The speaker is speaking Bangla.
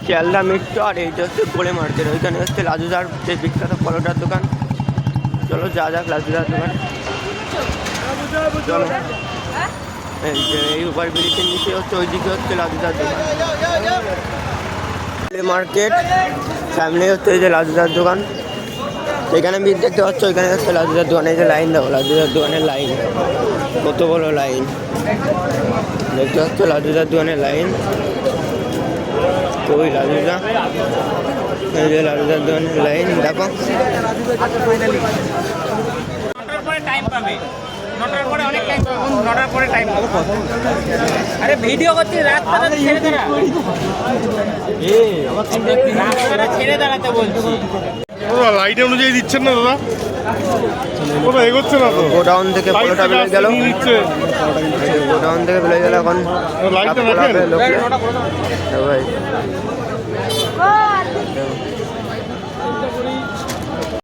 শিয়ালদা মিট্টো, আর এইটা হচ্ছে গোলে মার্কেট। ওইখানে হচ্ছে লাজুদার যে বিখ্যাত পরোটার দোকান। চলো যা যাক লাজুদার দোকান, চলো। এই যে এই ওভার ব্রিজের নিচে হচ্ছে ওইদিকে হচ্ছে লাজুদার দোকান মার্কেট, সামনে হচ্ছে এই যে লাজুদার দোকান। এখানে মিট দেখতে পাচ্ছ, ওইখানে হচ্ছে লাজুদার দোকানে। এই যে লাইন দেখো, লাজুদার দোকানের লাইন, কত বড় লাইন দেখতে পাচ্ছ, লাজুদার দোকানের লাইন। কই লাজুদা, এই যে লাজুদার দোকানের লাইন দেখো। আরে ভিডিও করছি, রাত ছেড়ে দাঁড়াতে বলছি। লাইট অনুযায়ী দিচ্ছেন না দাদা, ওরা এগোচ্ছে না তো। গোডাউন থেকে পরোটা বেরিয়ে গেল, গোডাউন থেকে বেরিয়ে গেল। এখন লাইটটা রাখেন ভাই